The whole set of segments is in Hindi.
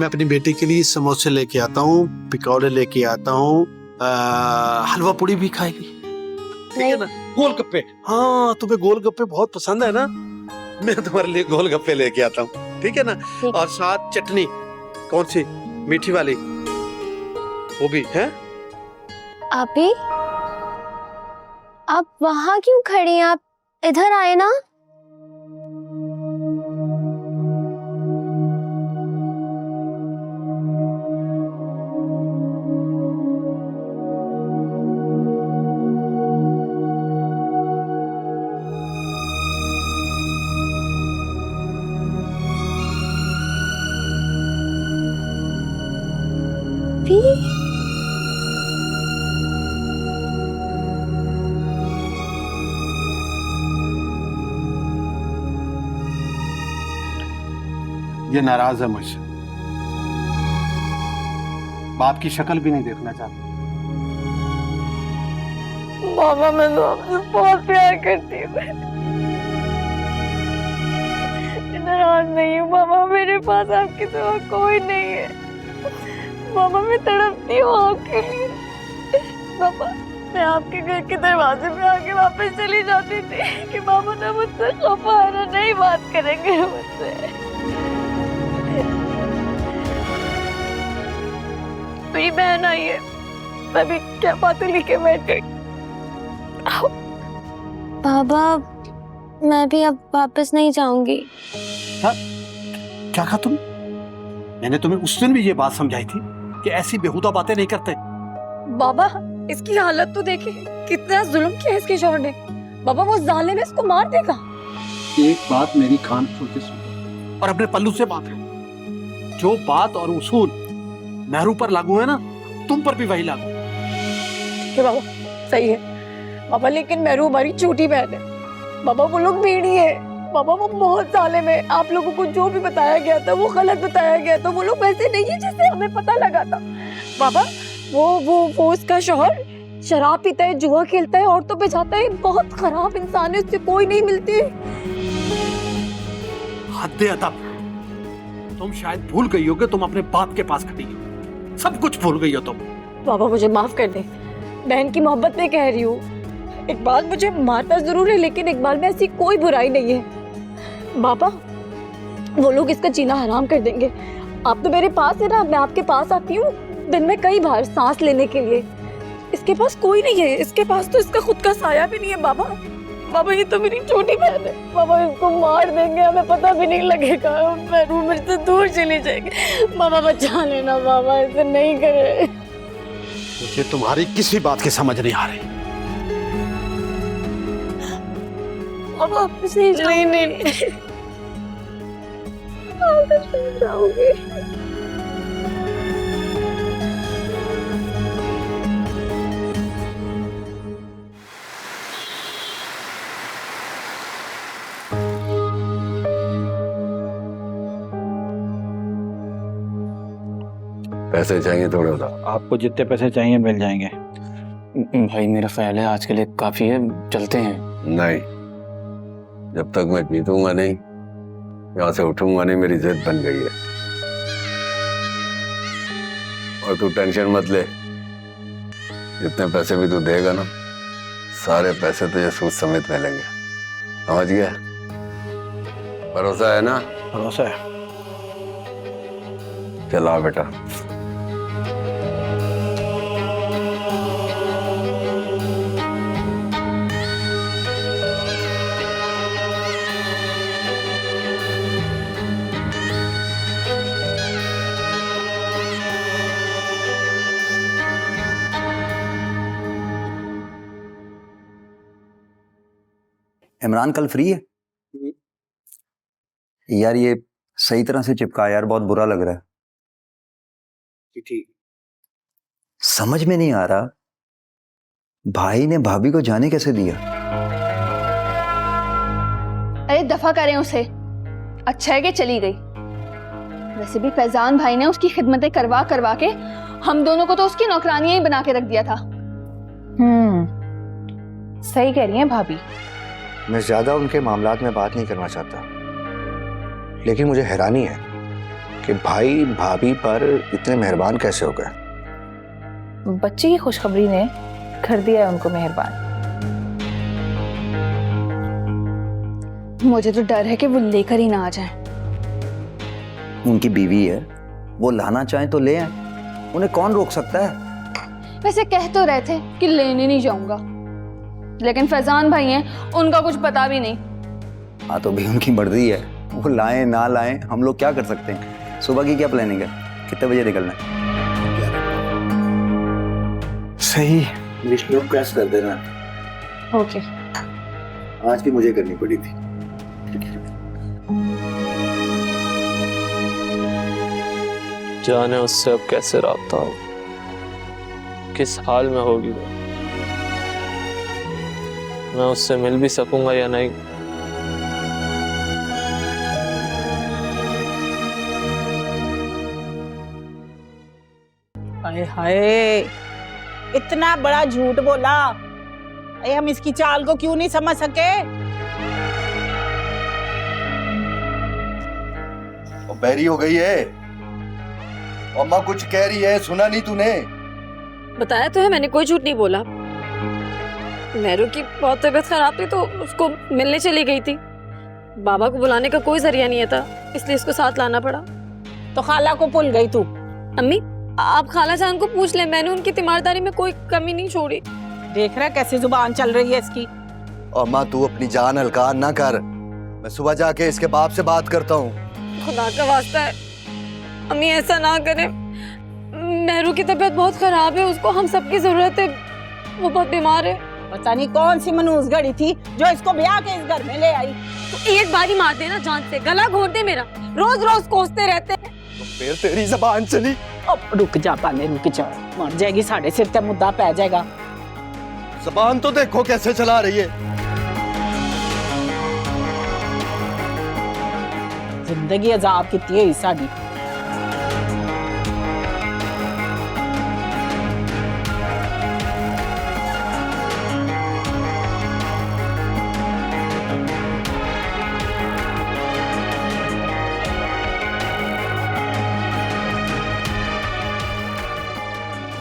अपनी बेटी के लिए समोसे लेके आता हूँ, पकौड़े लेके आता हूँ, हलवा पूड़ी भी खाएगी, ठीक है ना? गोलगप्पे, हाँ तुम्हें गोलगप्पे बहुत पसंद है ना, मैं तुम्हारे लिए गोलगप्पे लेके आता हूँ, ठीक है ना? और साथ चटनी, कौन सी, मीठी वाली, वो भी है। आपी, आप वहां क्यों खड़ी हैं? आप इधर आए ना। ये नाराज है मुझसे, बाप की शक्ल भी नहीं देखना चाहता। मामा, मैं तो आपसे बहुत प्यार करती हूँ। नाराज नहीं हूँ मामा, मेरे पास आपके सिवा कोई नहीं है। मामा मैं तड़पती हूँ आपके लिए। मामा मैं आपके घर के दरवाजे पे आके वापस चली जाती थी कि मामा ना मुझसे खफा है, ना नहीं बात करेंगे मुझसे। मेरी बहन आई है, मैं भी क्या बातें लेके बैठ गई। बाबा मैं भी अब वापस नहीं जाऊंगी। क्या कहा तुम? मैंने तुम्हें उस दिन भी ये बात समझाई थी कि ऐसी बेहुदा बातें नहीं करते। बाबा इसकी हालत तो देखिए, कितना जुल्म किया इसके शौहर ने। बाबा वो जालिम इसको मार देगा। एक बात मेरी कान खोल के सुनो और अपने पल्लू से बात लो, जो बात और उसूल मेहरू पर लागू है ना, तुम पर भी वही लागू। ठीक है बाबा, सही है बाबा, लेकिन मेहरू हमारी छोटी बहन है। बाबा वो लोग भेड़ी है, बाबा वो बहुत जालिम है। आप लोगों को जो भी बताया गया था वो गलत बताया गया था। वो लोग वैसे नहीं है जैसे हमें पता लगा था। बाबा वो उसका शौहर शराब पीता है, जुआ खेलता है, औरतों पे जाता है, बहुत खराब इंसान है, उससे कोई नहीं मिलती। हद अदब, तुम शायद भूल गई हो कि तुम अपने बाप के पास खड़ी हो, सब कुछ भूल गई हो तुम। बाबा मुझे माफ कर दे, बहन की मोहब्बत में कह रही हूँ। इकबाल मुझे मारता जरूर है, लेकिन इकबाल में ऐसी कोई बुराई नहीं है। बाबा वो लोग इसका जीना हराम कर देंगे। आप तो मेरे पास है ना, मैं आपके पास आती हूँ दिन में कई बार सांस लेने के लिए। इसके पास कोई नहीं है, इसके पास तो इसका खुद का साया भी नहीं है। बाबा बाबा ये तो मेरी छोटी बहन है। बाबा इसको मार देंगे, हमें पता भी नहीं लगेगा, मेहरू मुझसे दूर चली जाएगी। बाबा बचा लेना बाबा, ऐसे नहीं करे। मुझे तुम्हारी किसी बात की समझ नहीं आ रही। बाबा नहीं नहीं जाओगे। पैसे चाहिए थोड़े सा? आपको जितने पैसे चाहिए मिल जाएंगे। भाई मेरा ख्याल है आज के लिए काफी है, चलते हैं। नहीं, जब तक मैं जीतूंगा नहीं, यहाँ से उठूंगा नहीं, मेरी जिद बन गई है। और तू टेंशन मत ले, जितने पैसे भी तू देगा ना, सारे पैसे तुझे सूद समेत मिलेंगे, समझ गया? भरोसा है ना? भरोसा है। चला बेटा। इमरान कल फ्री है? यार ये सही तरह से चिपका यार, बहुत बुरा लग रहा है। ठीक, समझ में नहीं आ रहा भाई ने भाभी को जाने कैसे दिया। अरे दफा करें उसे, अच्छा है कि चली गई। वैसे भी फैजान भाई ने उसकी खिदमतें करवा करवा के हम दोनों को तो उसकी नौकरानियां ही बना के रख दिया था। सही कह रही हैं भाभी। मैं ज्यादा उनके मामलात में बात नहीं करना चाहता, लेकिन मुझे हैरानी है कि भाई भाभी पर इतने मेहरबान कैसे हो गए? बच्ची की खुशखबरी ने कर दिया है उनको मेहरबान। मुझे तो डर है कि वो लेकर ही ना आ जाए। उनकी बीवी है, वो लाना चाहें तो ले आए, उन्हें कौन रोक सकता है? वैसे कह तो रहे थे कि लेने नहीं जाऊंगा, लेकिन फैजान भाई हैं, उनका कुछ पता भी नहीं। हाँ तो भी उनकी मर्जी है, वो लाएं ना लाएं हम लोग क्या कर सकते हैं। सुबह की क्या प्लानिंग है, कितने बजे निकलना है? सही। विष्णु प्रेस कर देना। ओके। आज भी मुझे करनी पड़ी थी। जाने उससे अब कैसे राब्ता हो, किस हाल में होगी वो, मैं उससे मिल भी सकूंगा या नहीं। हाय हाय, इतना बड़ा झूठ बोला। अरे हम इसकी चाल को क्यों नहीं समझ सके? बैरी हो गई है। अम्मा कुछ कह रही है, सुना नहीं तूने? बताया तो है मैंने, कोई झूठ नहीं बोला। मेरू की बहुत तबीयत खराब थी तो उसको मिलने चली गई थी। बाबा को बुलाने का कोई जरिया नहीं था, इसलिए इसको साथ लाना पड़ा। तो खाला को भूल गई तू? अम्मी आप खाला जान को पूछ ले, मैंने उनकी तीमारदारी में कोई कमी नहीं छोड़ी। देख रहा कैसे जुबान चल रही है इसकी। अम्मा तू अपनी जान हल्का ना कर, मैं सुबह जाके इसके बाप से बात करता हूँ। खुदा का वास्ता है अम्मी ऐसा ना करे, मेहरू की तबीयत बहुत खराब है, उसको हम सबकी जरूरत है, वो बहुत बीमार है। पता नहीं कौन सी मनूस घड़ी थी जो इसको ब्याह के इस घर में ले आई। तो एक बार ही मार देना जान से, गला घोट दे मेरा, रोज रोज कोसते रहते हैं। तो फिर तेरी जबान चली। अब रुक जा पाले, रुक जा, मर जाएगी, साढ़े सिर पे मुद्दा पै जाएगा। जबान तो देखो कैसे चला रही है। जिंदगी अजाब की है साड़ी।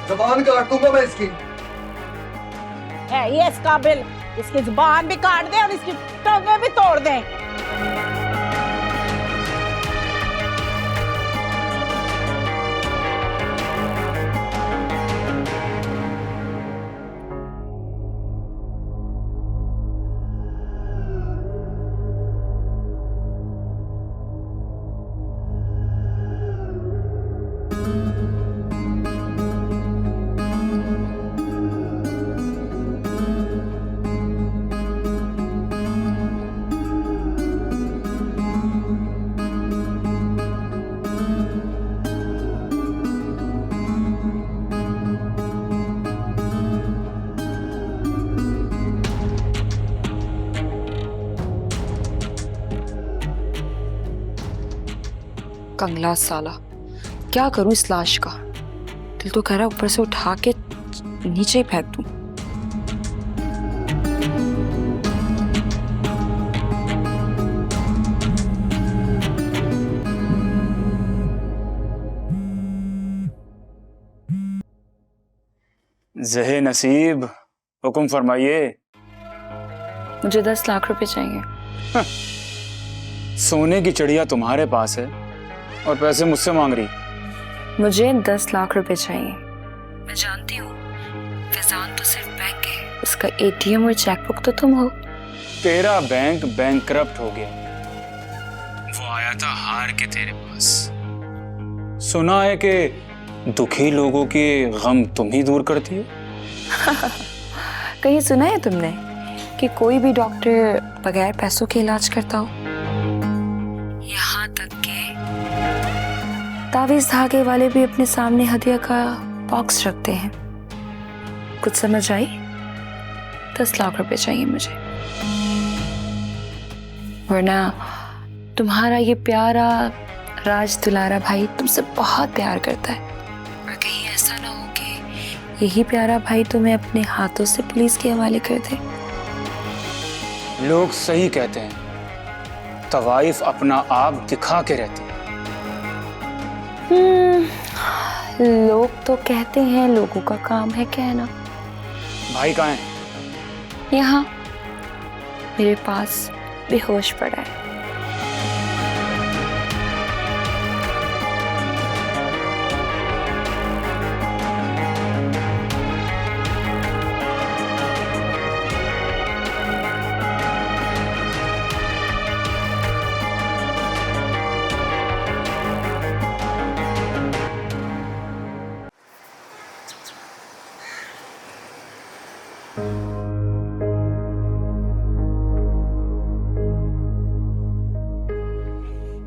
जबान काट दूंगा मैं इसकी। है ये इस काबिल, इसकी जुबान भी काट दे और इसकी टांगें भी तोड़ दे। कंगला साला, क्या करूं इस लाश का? दिल तो कह रहा ऊपर से उठा के नीचे ही फेंक दूं। ज़हे नसीब, हुक्म फरमाइए। मुझे 10 लाख रुपए चाहिए। सोने की चिड़िया तुम्हारे पास है और पैसे मुझसे मांग रही। मुझे 10 लाख रुपए चाहिए। मैं जानती हूँ फैजान तो सिर्फ बैंक है, उसका एटीएम और चेकबुक तो तुम हो। तेरा बैंक बैंकरप्ट हो गया, वो आया था हार के तेरे पास। सुना है कि दुखी लोगों के गम तुम ही दूर करती हो। कहीं सुना है तुमने कि कोई भी डॉक्टर बगैर पैसों के इलाज करता हो? यहाँ तक के तावीज़ धागे वाले भी अपने सामने हदिया का बॉक्स रखते हैं। कुछ समझ आई? 10 लाख रुपए चाहिए मुझे, वरना तुम्हारा ये प्यारा राज दुलारा भाई तुमसे बहुत प्यार करता है, और कहीं ऐसा ना हो कि यही प्यारा भाई तुम्हें अपने हाथों से पुलिस के हवाले कर दे। लोग सही कहते हैं, तवाइफ अपना आप दिखा के रहती है। लोग तो कहते हैं लोगों का काम है कहना। भाई कहाँ है? यहाँ मेरे पास बेहोश पड़ा है।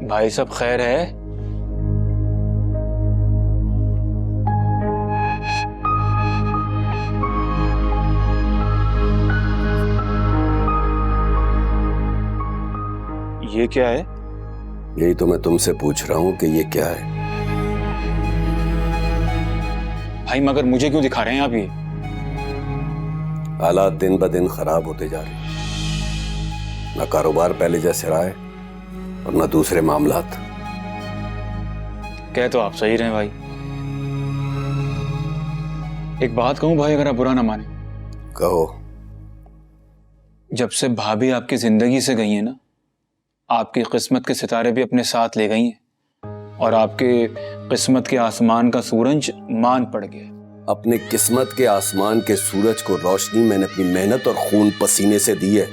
भाई सब खैर है? ये क्या है? यही तो मैं तुमसे पूछ रहा हूं कि ये क्या है। भाई मगर मुझे क्यों दिखा रहे हैं आप ये? हालात दिन ब दिन खराब होते जा रहे हैं। ना कारोबार पहले जैसे रहा है और ना दूसरे मामलात। कह तो आप सही रहे भाई। एक बात कहूं भाई, अगर आप बुरा ना माने। कहो। जब से भाभी आपकी जिंदगी से गई है ना, आपकी किस्मत के सितारे भी अपने साथ ले गई हैं और आपके किस्मत के आसमान का सूरज मान पड़ गया। अपने किस्मत के आसमान के सूरज को रोशनी मैंने अपनी मेहनत और खून पसीने से दी है।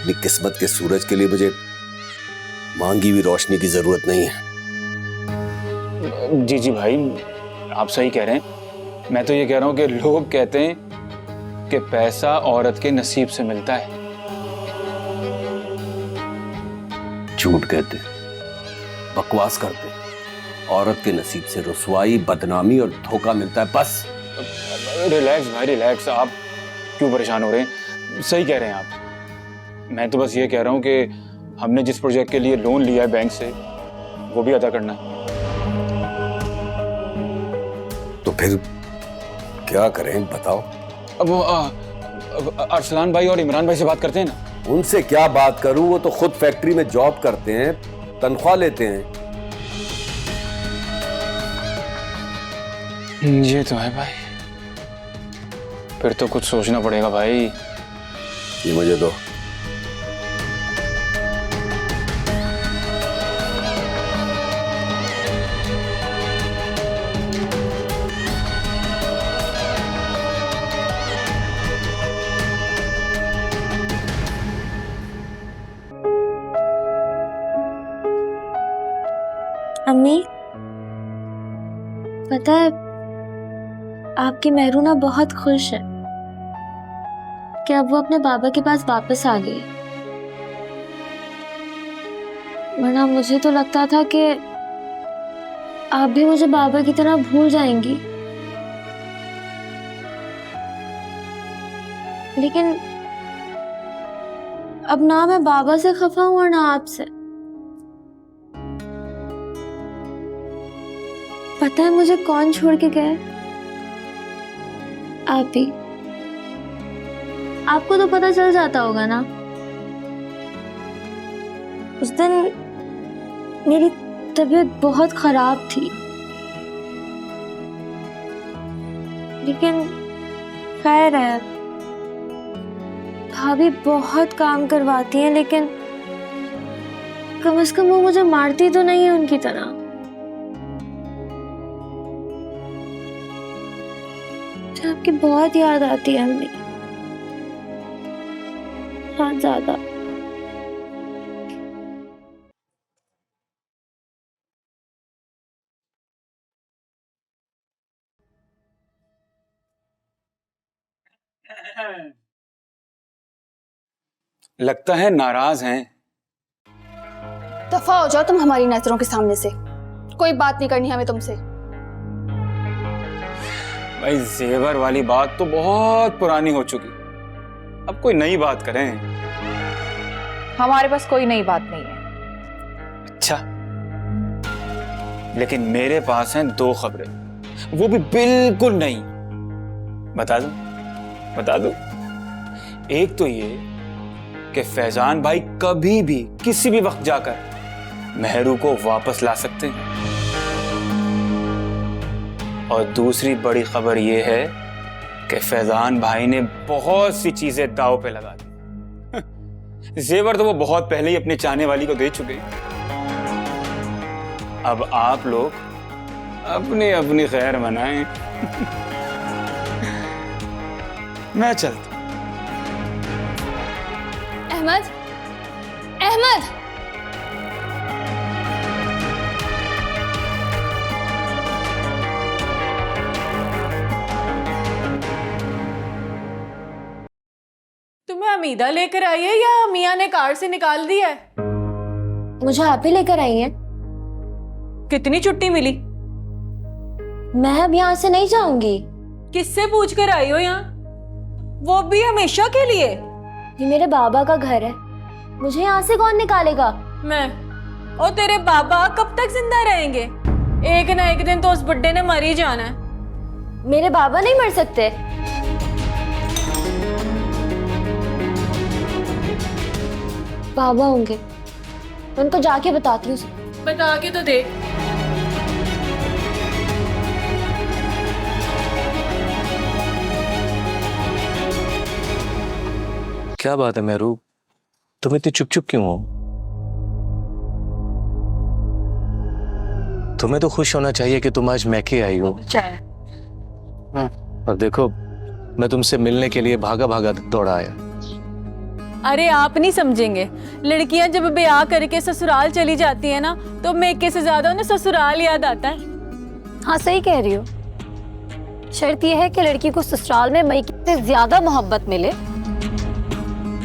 अपनी किस्मत के सूरज के लिए मुझे मांगी हुई रोशनी की जरूरत नहीं है। जी जी भाई, आप सही कह रहे हैं। मैं तो ये कह रहा हूं कि लोग कहते हैं कि पैसा औरत के नसीब से मिलता है। झूठ कहते, बकवास करते। औरत के नसीब से रुसवाई, बदनामी और धोखा मिलता है बस। रिलैक्स भाई रिलैक्स, आप क्यों परेशान हो रहे हैं? सही कह रहे हैं आप। मैं तो बस ये कह रहा हूं कि हमने जिस प्रोजेक्ट के लिए लोन लिया है बैंक से, वो भी अदा करना है। तो फिर क्या करें बताओ? अब वो अरसलान भाई और इमरान भाई से बात करते हैं ना। उनसे क्या बात करूं? वो तो खुद फैक्ट्री में जॉब करते हैं, तनख्वाह लेते हैं। ये तो है भाई। फिर तो कुछ सोचना पड़ेगा भाई। ये मुझे दो। अम्मी, पता है आपकी मेहरूना बहुत खुश है कि अब वो अपने बाबा के पास वापस आ गई। वरना मुझे तो लगता था कि आप भी मुझे बाबा की तरह भूल जाएंगी। लेकिन अब ना मैं बाबा से खफा हूं और ना आपसे। पता है मुझे कौन छोड़ के गए? आप ही। आपको तो पता चल जाता होगा ना। उस दिन मेरी तबीयत बहुत खराब थी, लेकिन खैर है, भाभी बहुत काम करवाती हैं, लेकिन कम से कम वो मुझे मारती तो नहीं है उनकी तरह। आपकी बहुत याद आती है अम्मी, बहुत ज्यादा। लगता है नाराज हैं। दफा हो जाओ तुम हमारी नजरों के सामने से। कोई बात नहीं करनी हमें तुमसे। भाई जेवर वाली बात तो बहुत पुरानी हो चुकी, अब कोई नई बात करें। हमारे पास कोई नई बात नहीं है। अच्छा, लेकिन मेरे पास हैं दो खबरें, वो भी बिल्कुल नई। बता दूं? बता दूं? एक तो ये कि फैजान भाई कभी भी किसी भी वक्त जाकर मेहरू को वापस ला सकते हैं। और दूसरी बड़ी खबर यह है कि फैजान भाई ने बहुत सी चीजें दांव पे लगा दी। जेवर तो वो बहुत पहले ही अपनी चाहने वाली को दे चुके। अब आप लोग अपनी अपनी खैर मनाएं। मैं चलता। अहमद, अहमद, तुम्हें अमीदा लेकर आई है या मियाँ ने कार से निकाल दिया है? मुझे आप ही लेकर आई हैं। कितनी छुट्टी मिली? मैं अब यहाँ से नहीं जाऊंगी। किससे पूछ कर आई हो यहाँ? वो भी हमेशा के लिए? ये मेरे बाबा का घर है, मुझे यहाँ से कौन निकालेगा? मैं। और तेरे बाबा कब तक जिंदा रहेंगे? एक ना एक दिन तो उस बुड्ढे ने मर ही जाना है। मेरे बाबा नहीं मर सकते। बाबा होंगे, मैं उनको जाके बताती हूँ। बता के तो दे। क्या बात है मेहरू, तुम इतनी चुप चुप क्यों हो? तुम्हें तो खुश होना चाहिए कि तुम आज मैके आई हो। और देखो, मैं तुमसे मिलने के लिए भागा भागा दौड़ा आया। अरे आप नहीं समझेंगे, लड़कियां जब ब्याह करके ससुराल चली जाती है ना, तो मेके से ज्यादा उन्हें ससुराल याद आता है। हाँ सही कह रही हो। शर्त यह है कि लड़की को ससुराल में मैके से ज्यादा मोहब्बत मिले,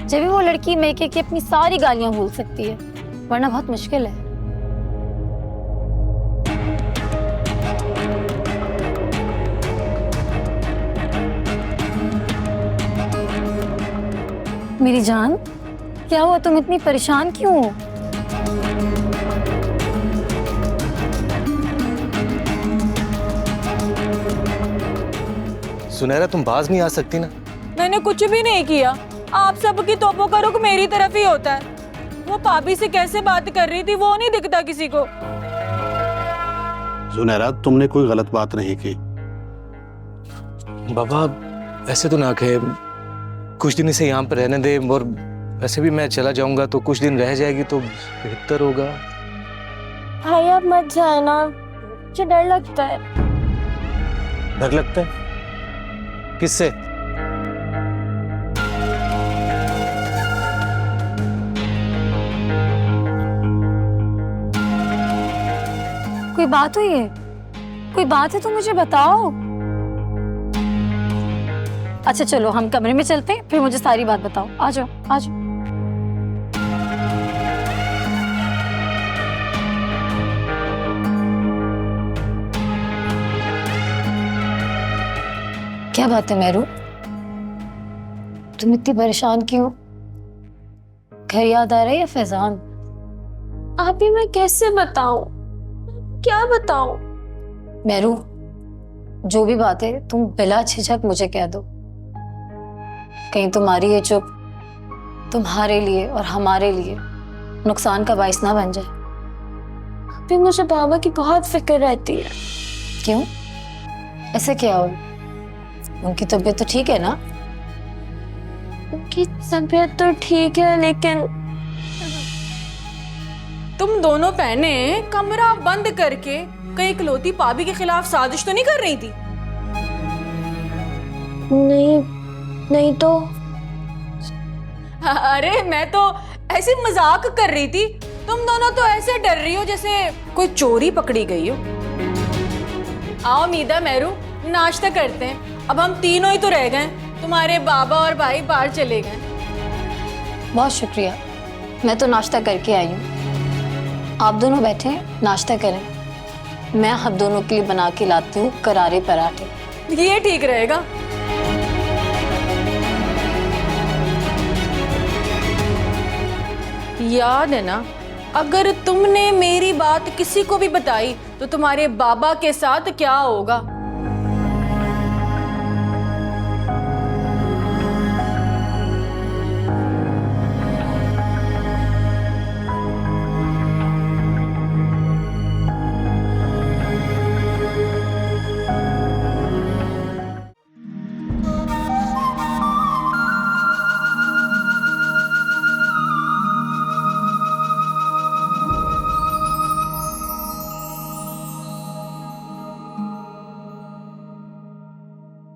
जब भी वो लड़की मैके की अपनी सारी गालियां भूल सकती है, वरना बहुत मुश्किल है। मेरी जान, क्या हुआ? तुम इतनी परेशान क्यों हो? सुनहरा, तुम बाज नहीं आ सकती ना? मैंने कुछ भी नहीं किया। आप सबकी तोपों का रुख मेरी तरफ ही होता है। वो पापी से कैसे बात कर रही थी वो नहीं दिखता किसी को। सुनहरा, तुमने कोई गलत बात नहीं की। बाबा ऐसे तो ना कहे, कुछ दिन इसे यहाँ पर रहने दे, और वैसे भी मैं चला जाऊंगा तो कुछ दिन रह जाएगी तो बेहतर होगा। भाई आप मत जाए ना, मुझे डर लगता है। डर लगता है? किससे? कोई बात हुई है? कोई बात है तो मुझे बताओ। अच्छा चलो हम कमरे में चलते हैं, फिर मुझे सारी बात बताओ। आ जाओ, आ जाओ। क्या बात है मेहरू, तुम इतनी परेशान क्यों? घर याद आ रहा है या फैजान? अभी मैं कैसे बताऊं, क्या बताऊं? मेहरू, जो भी बात है तुम बिला झिझक मुझे कह दो। कहीं तुम्हारी ये चुप तुम्हारे लिए और हमारे लिए नुकसान का बाइस ना बन जाए। अभी मुझे बाबा की बहुत फिक्र रहती है। क्यों? ऐसे क्या हो? उनकी तबीयत तो ठीक है ना? उनकी तबीयत तो ठीक है, लेकिन तुम दोनों बहने कमरा बंद करके कहीं इकलौती पाबी के खिलाफ साजिश तो नहीं कर रही थी? नहीं तो। अरे मैं तो ऐसे मजाक कर रही थी। तुम दोनों तो ऐसे डर रही हो जैसे कोई चोरी पकड़ी गई हो। आओ मीदा, मेहरू, नाश्ता करते हैं। अब हम तीनों ही तो रह गए, तुम्हारे बाबा और भाई बाहर चले गए। बहुत शुक्रिया, मैं तो नाश्ता करके आई हूँ। आप दोनों बैठे नाश्ता करें, मैं हम दोनों के लिए बना के लाती हूँ करारे पराठे। ये ठीक रहेगा। याद है ना, अगर तुमने मेरी बात किसी को भी बताई तो तुम्हारे बाबा के साथ क्या होगा?